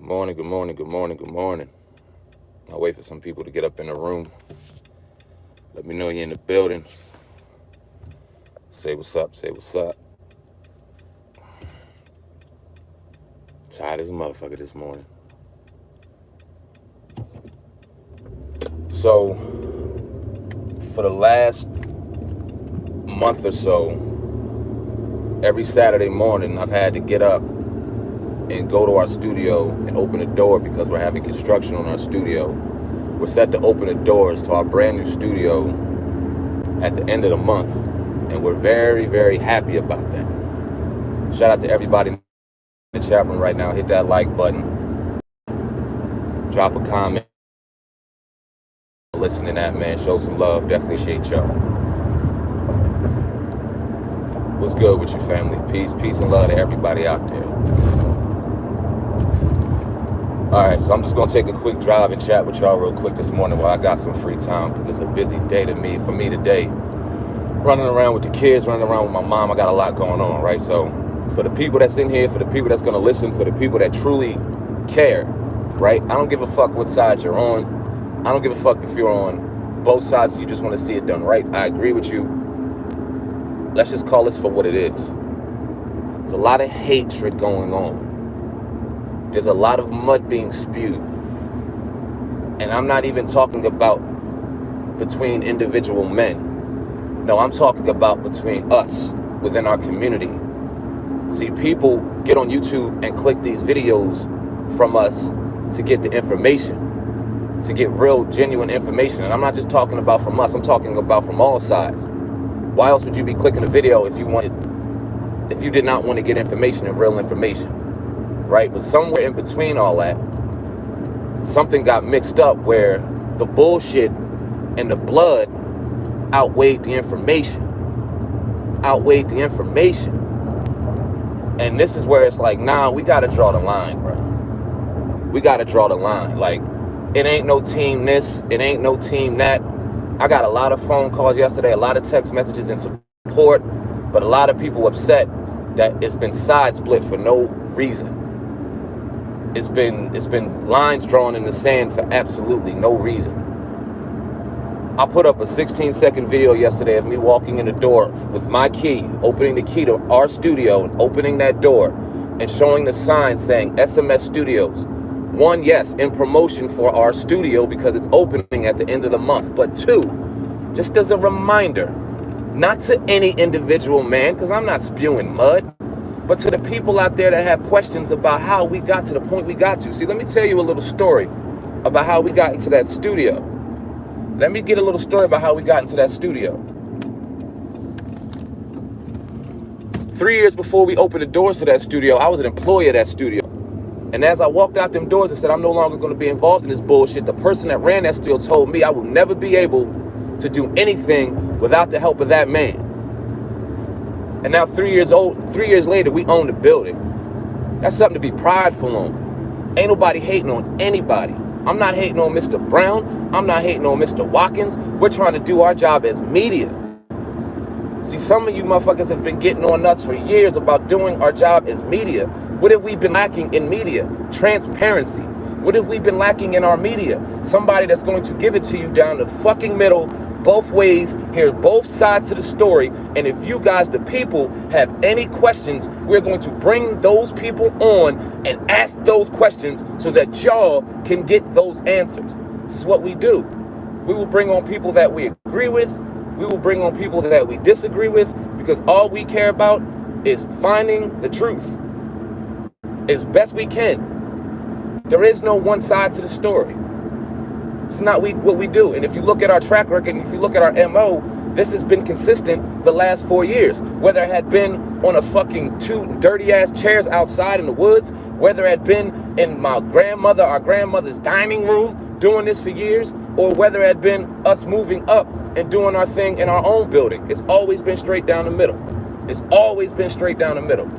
Morning, good morning, good morning, good morning. I'll wait for some people to get up in the room. Let me know you're in the building. Say what's up, say what's up. Tired as a motherfucker this morning. So, for the last month or so, every Saturday morning I've had to get up and go to our studio and open the door because we're having construction on our studio. We're set to open the doors to our brand new studio at the end of the month, and we're very, very happy about that. Shout out to everybody in the chat room right now. Hit that like button. Drop a comment. Listening to that, man. Show some love. Definitely appreciate y'all. What's good with your family? Peace and love to everybody out there. Alright, so I'm just going to take a quick drive and chat with y'all real quick this morning while I got some free time, because it's a busy day for me today. Running around with the kids, running around with my mom. I got a lot going on, right? So for the people that's in here, for the people that's going to listen, for the people that truly care, right? I don't give a fuck what side you're on. I don't give a fuck if you're on both sides and you just want to see it done right. I agree with you. Let's just call this for what it is. There's a lot of hatred going on. There's a lot of mud being spewed. And I'm not even talking about between individual men. No, I'm talking about between us, within our community. See, people get on YouTube and click these videos from us to get the information, to get real, genuine information. And I'm not just talking about from us, I'm talking about from all sides. Why else would you be clicking a video if you did not want to get information and real information? Right? But somewhere in between all that, something got mixed up where the bullshit and the blood outweighed the information. And this is where it's like, nah, we got to draw the line, bro. We got to draw the line. Like, it ain't no team this, it ain't no team that. I got a lot of phone calls yesterday, a lot of text messages in support, but a lot of people upset that it's been side split for no reason. It's been lines drawn in the sand for absolutely no reason. I put up a 16-second video yesterday of me walking in the door with my key, opening the key to our studio and opening that door and showing the sign saying SMS Studios. One, yes, in promotion for our studio because it's opening at the end of the month. But two, just as a reminder, not to any individual man, because I'm not spewing mud, but to the people out there that have questions about how we got to the point we got to. See, let me tell you a little story about how we got into that studio. Let me get a little story about how we got into that studio. 3 years before we opened the doors to that studio, I was an employee of that studio. And as I walked out them doors and said, I'm no longer going to be involved in this bullshit, the person that ran that studio told me I will never be able to do anything without the help of that man. And now 3 years later, we own the building. That's something to be prideful on. Ain't nobody hating on anybody. I'm not hating on Mr. Brown. I'm not hating on Mr. Watkins. We're trying to do our job as media. See, some of you motherfuckers have been getting on us for years about doing our job as media. What have we been lacking in media? Transparency. What have we been lacking in our media? Somebody that's going to give it to you down the fucking middle, both ways, hear both sides of the story. And if you guys, the people, have any questions, we're going to bring those people on and ask those questions so that y'all can get those answers. This is what we do. We will bring on people that we agree with. We will bring on people that we disagree with, because all we care about is finding the truth as best we can. There is no one side to the story. It's not what we do. And if you look at our track record, and if you look at our MO, this has been consistent the last 4 years. Whether it had been on a fucking 2 dirty-ass chairs outside in the woods, whether it had been in our grandmother's dining room doing this for years, or whether it had been us moving up and doing our thing in our own building. It's always been straight down the middle. It's always been straight down the middle.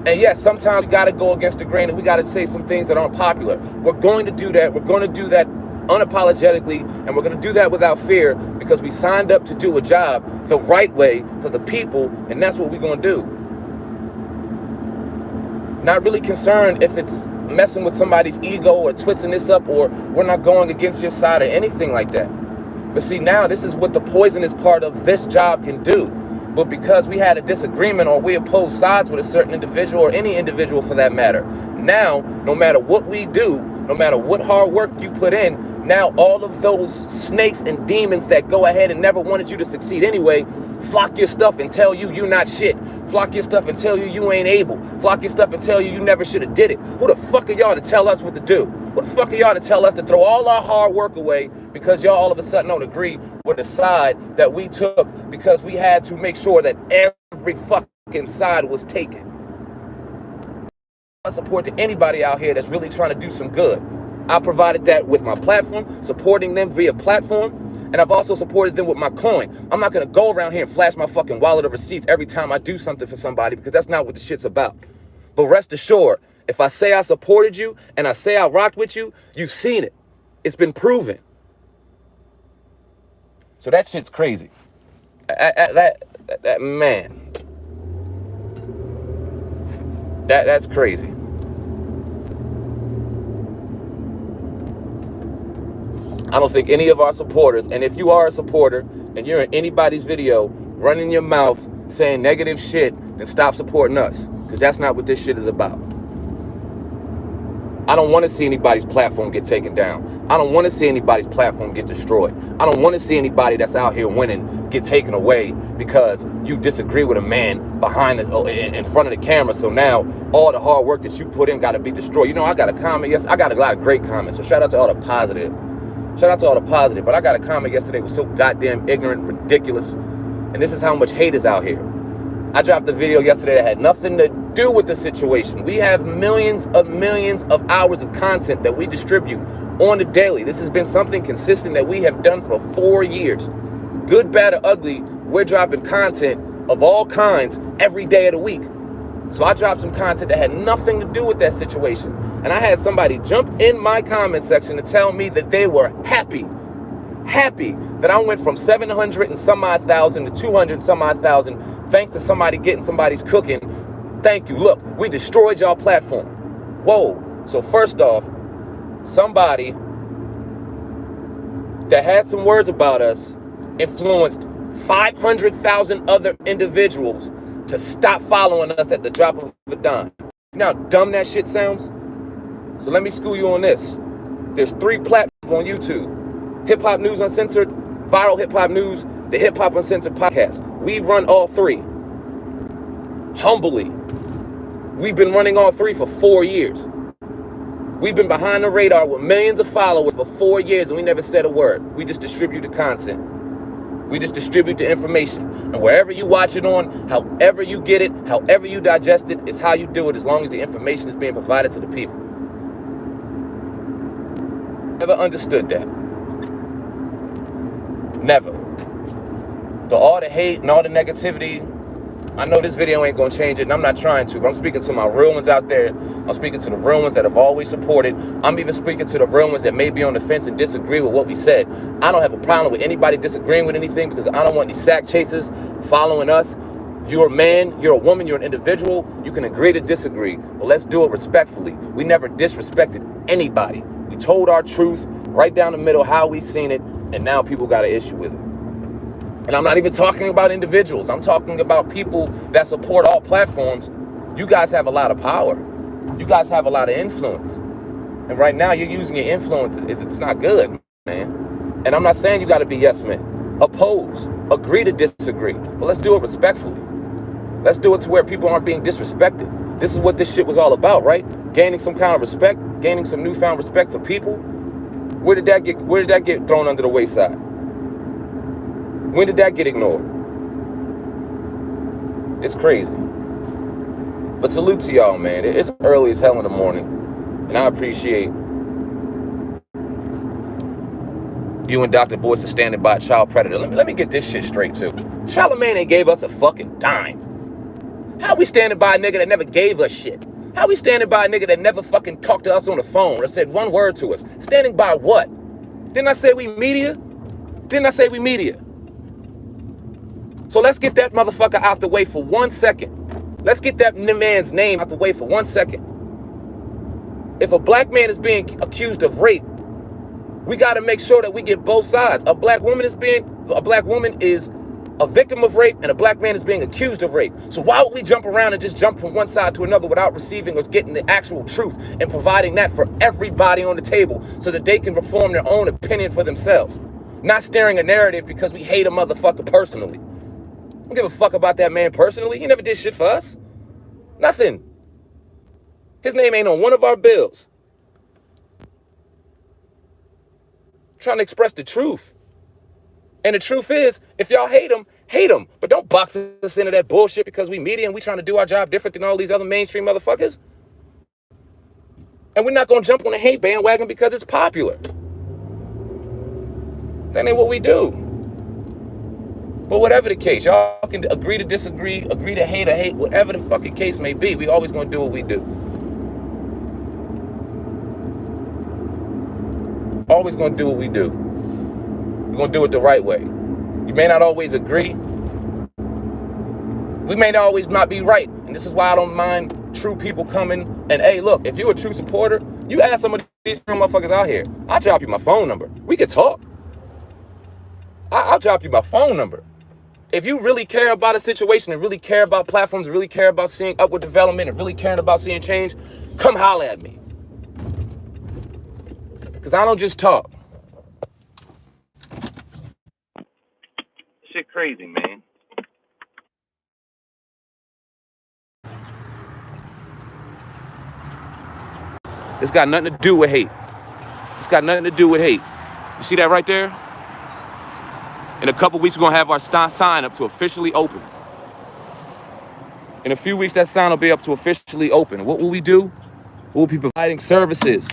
And yes, sometimes we got to go against the grain and we got to say some things that aren't popular. We're going to do that. We're going to do that unapologetically, and we're going to do that without fear, because we signed up to do a job the right way for the people, and that's what we're going to do. Not really concerned if it's messing with somebody's ego or twisting this up, or we're not going against your side or anything like that. But see, now this is what the poisonous part of this job can do. But because we had a disagreement or we oppose sides with a certain individual, or any individual for that matter, now, no matter what we do, no matter what hard work you put in, now all of those snakes and demons that go ahead and never wanted you to succeed anyway, flock your stuff and tell you you're not shit. Flock your stuff and tell you you ain't able. Flock your stuff and tell you you never should have did it. Who the fuck are y'all to tell us what to do? Who the fuck are y'all to tell us to throw all our hard work away because y'all all of a sudden don't agree with the side that we took because we had to make sure that every fucking side was taken? Support to anybody out here that's really trying to do some good. I provided that with my platform, supporting them via platform, and I've also supported them with my coin. I'm not going to go around here and flash my fucking wallet of receipts every time I do something for somebody, because that's not what the shit's about. But rest assured, if I say I supported you and I say I rocked with you, you've seen it. It's been proven. So that shit's crazy. That man. That's crazy. I don't think any of our supporters, and if you are a supporter and you're in anybody's video running your mouth saying negative shit, then stop supporting us, because that's not what this shit is about. I don't want to see anybody's platform get taken down. I don't want to see anybody's platform get destroyed. I don't want to see anybody that's out here winning get taken away because you disagree with a man behind in front of the camera. So now all the hard work that you put in got to be destroyed. You know, I got a comment yesterday. I got a lot of great comments. So shout out to all the positive. Shout out to all the positive. But I got a comment yesterday that was so goddamn ignorant, ridiculous. And this is how much hate is out here. I dropped a video yesterday that had nothing to do with the situation. We have millions of hours of content that we distribute on the daily. This has been something consistent that we have done for 4 years. Good, bad, or ugly, we're dropping content of all kinds every day of the week. So I dropped some content that had nothing to do with that situation. And I had somebody jump in my comment section to tell me that they were happy that I went from 700 and some odd thousand to 200 and some odd thousand, thanks to somebody getting somebody's cooking. Thank you. Look, we destroyed y'all platform. Whoa. So first off, somebody that had some words about us influenced 500,000 other individuals to stop following us at the drop of a dime. You know how dumb that shit sounds? So let me school you on this. There's 3 platforms on YouTube. Hip Hop News Uncensored, Viral Hip Hop News, the Hip Hop Uncensored podcast. We run all 3. Humbly. We've been running all 3 for 4 years. We've been behind the radar with millions of followers for 4 years and we never said a word. We just distribute the content. We just distribute the information. And wherever you watch it on, however you get it, however you digest it, is how you do it, as long as the information is being provided to the people. Never understood that. Never. So all the hate and all the negativity, I know this video ain't gonna change it, and I'm not trying to, but I'm speaking to my real ones out there. I'm speaking to the real ones that have always supported. I'm even speaking to the real ones that may be on the fence and disagree with what we said. I don't have a problem with anybody disagreeing with anything, because I don't want these sack chasers following us. You're a man, you're a woman, you're an individual. You can agree to disagree, but let's do it respectfully. We never disrespected anybody. We told our truth right down the middle, how we seen it, and now people got an issue with it. And I'm not even talking about individuals. I'm talking about people that support all platforms. You guys have a lot of power. You guys have a lot of influence. And right now you're using your influence. It's not good, man. And I'm not saying you got to be yes men. Oppose. Agree to disagree. But let's do it respectfully. Let's do it to where people aren't being disrespected. This is what this shit was all about, right? Gaining some kind of respect, gaining some newfound respect for people. Where did that get thrown under the wayside? When did that get ignored? It's crazy. But salute to y'all, man. It's early as hell in the morning. And I appreciate you and Dr. Boyce are standing by Child Predator. Let me get this shit straight, too. Charlamagne ain't gave us a fucking dime. How we standing by a nigga that never gave us shit? How we standing by a nigga that never fucking talked to us on the phone or said one word to us? Standing by what? Didn't I say we media? Didn't I say we media? So let's get that motherfucker out the way for 1 second. Let's get that man's name out the way for 1 second. If a black man is being accused of rape, we got to make sure that we get both sides. A black woman is a victim of rape, and a black man is being accused of rape. So why would we jump around and just jump from one side to another without receiving or getting the actual truth and providing that for everybody on the table so that they can form their own opinion for themselves? Not steering a narrative because we hate a motherfucker personally. I don't give a fuck about that man personally. He never did shit for us. Nothing. His name ain't on one of our bills. I'm trying to express the truth. And the truth is, if y'all hate him, hate him. But don't box us into that bullshit because we media and we trying to do our job different than all these other mainstream motherfuckers. And we're not going to jump on the hate bandwagon because it's popular. That ain't what we do. But whatever the case, y'all can agree to disagree, agree to hate or hate, whatever the fucking case may be. We always going to do what we do. Always going to do what we do. We're going to do it the right way. You may not always agree. We may not always not be right. And this is why I don't mind true people coming. And hey, look, if you're a true supporter, you ask some of these motherfuckers out here, I'll drop you my phone number. We can talk. I'll drop you my phone number. If you really care about a situation and really care about platforms, really care about seeing upward development and really caring about seeing change, come holler at me. Because I don't just talk. Shit crazy, man. It's got nothing to do with hate. It's got nothing to do with hate. You see that right there? In a couple weeks, we're going to have our sign up to officially open. In a few weeks, that sign will be up to officially open. What will we do? We'll be providing services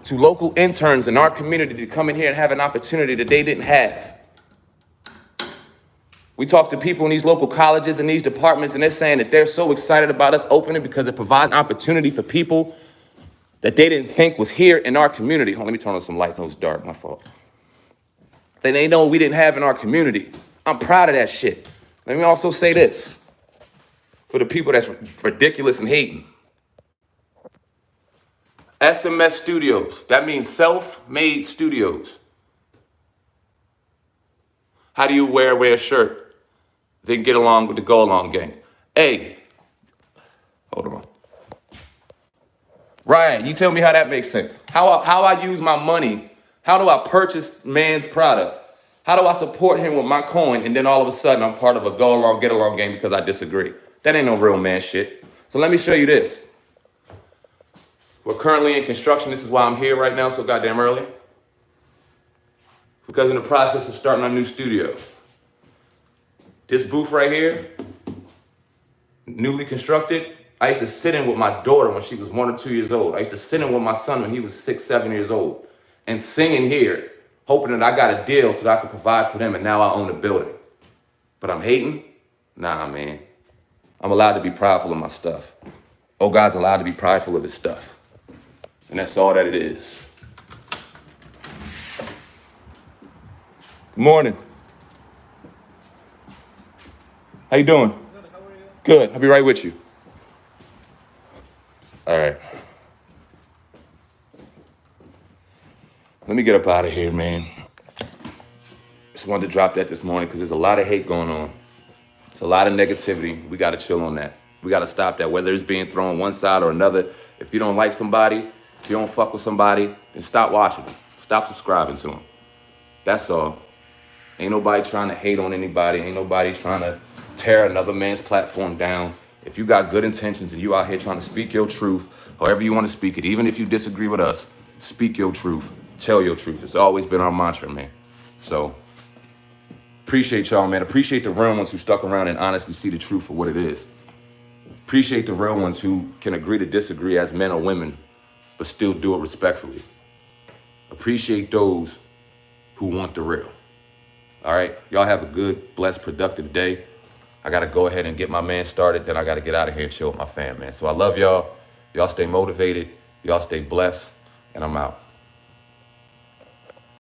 to local interns in our community to come in here and have an opportunity that they didn't have. We talk to people in these local colleges and these departments, and they're saying that they're so excited about us opening because it provides an opportunity for people that they didn't think was here in our community. Hold on, let me turn on some lights. Oh, it's dark, my fault. That they know we didn't have in our community. I'm proud of that shit. Let me also say this for the people that's ridiculous and hating. SMS Studios, that means self-made studios. How do you wear a shirt, then get along with the Go Along gang? Hey, hold on. Ryan, you tell me how that makes sense. How I use my money. How do I purchase man's product? How do I support him with my coin and then all of a sudden I'm part of a Go Along, Get Along game because I disagree? That ain't no real man shit. So let me show you this. We're currently in construction. This is why I'm here right now so goddamn early. Because in the process of starting our new studio. This booth right here, newly constructed, I used to sit in with my daughter when she was 1 or 2 years old. I used to sit in with my son when he was 6, 7 years old and sing in here, hoping that I got a deal so that I could provide for them, and now I own a building. But I'm hating? Nah, man. I'm allowed to be prideful of my stuff. Oh, God's allowed to be prideful of his stuff. And that's all that it is. Good morning. How you doing? Good, how are you? Good, I'll be right with you. All right. Let me get up out of here, man. Just wanted to drop that this morning because there's a lot of hate going on. It's a lot of negativity. We got to chill on that. We got to stop that, whether it's being thrown one side or another. If you don't like somebody, if you don't fuck with somebody, then stop watching them. Stop subscribing to them. That's all. Ain't nobody trying to hate on anybody. Ain't nobody trying to tear another man's platform down. If you got good intentions and you out here trying to speak your truth, however you want to speak it, even if you disagree with us, speak your truth. Tell your truth. It's always been our mantra, man. So, appreciate y'all, man. Appreciate the real ones who stuck around and honestly see the truth for what it is. Appreciate the real ones who can agree to disagree as men or women, but still do it respectfully. Appreciate those who want the real. All right? Y'all have a good, blessed, productive day. I got to go ahead and get my man started. Then I got to get out of here and chill with my fam, man. So I love y'all. Y'all stay motivated. Y'all stay blessed. And I'm out.